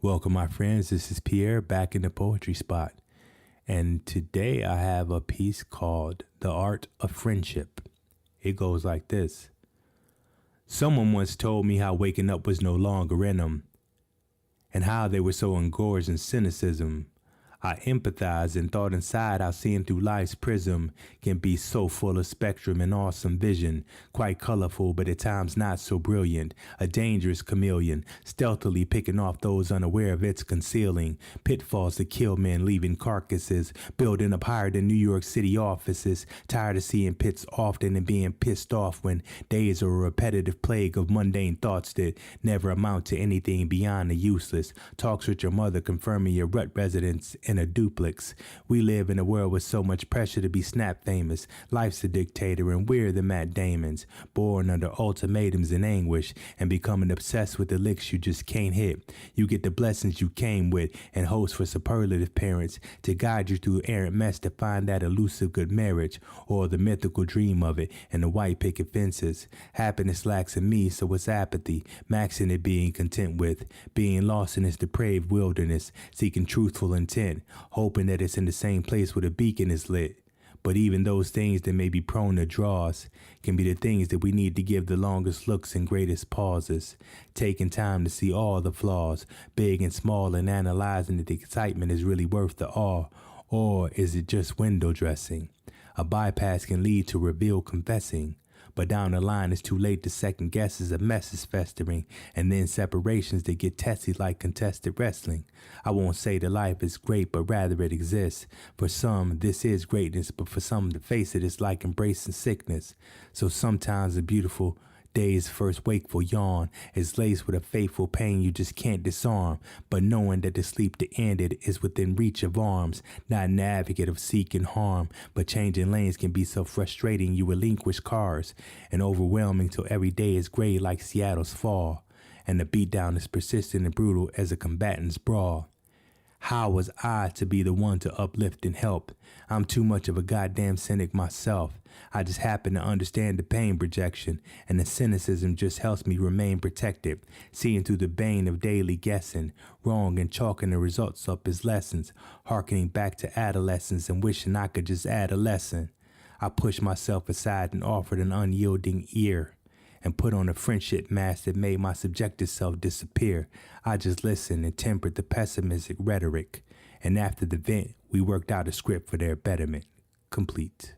Welcome, my friends. This is Pierre back in the poetry spot. And today I have a piece called The Art of Friendship. It goes like this. Someone once told me how waking up was no longer in them, and how they were so engorged in cynicism. I empathized and thought inside how seeing through life's prism can be so full of spectrum and awesome vision, quite colorful but at times not so brilliant, a dangerous chameleon, stealthily picking off those unaware of its concealing, pitfalls to kill men leaving carcasses, building up higher than New York City offices, tired of seeing pits often and being pissed off when days are a repetitive plague of mundane thoughts that never amount to anything beyond the useless, talks with your mother confirming your rut residence in a duplex. We live in a world with so much pressure to be snap famous. Life's a dictator and we're the Matt Damons, born under ultimatums and anguish and becoming obsessed with the licks you just can't hit. You get the blessings you came with and host for superlative parents to guide you through errant mess to find that elusive good marriage or the mythical dream of it and the white picket fences. Happiness lacks in me, so it's apathy, maxing it being content with, being lost in this depraved wilderness, seeking truthful intent, hoping that it's in the same place where the beacon is lit. But even those things that may be prone to draws can be the things that we need to give the longest looks and greatest pauses, taking time to see all the flaws, big and small, and analyzing if the excitement is really worth the awe, or is it just window dressing? A bypass can lead to reveal confessing, but down the line it's too late to second guess as a mess is festering, and then separations that get testy like contested wrestling. I won't say that life is great, but rather it exists. For some, this is greatness, but for some to face it is like embracing sickness. So sometimes a beautiful day's first wakeful yawn is laced with a fateful pain you just can't disarm, but knowing that the sleep to end it is within reach of arms, not an advocate of seeking harm, but changing lanes can be so frustrating you relinquish cars, and overwhelming till every day is gray like Seattle's fall, and the beatdown is persistent and brutal as a combatant's brawl. How was I to be the one to uplift and help? I'm too much of a goddamn cynic myself. I just happen to understand the pain projection, and the cynicism just helps me remain protected, seeing through the bane of daily guessing, wrong and chalking the results up as lessons, hearkening back to adolescence and wishing I could just add a lesson. I pushed myself aside and offered an unyielding ear, and put on a friendship mask that made my subjective self disappear. I just listened and tempered the pessimistic rhetoric, and after the vent, we worked out a script for their betterment. Complete.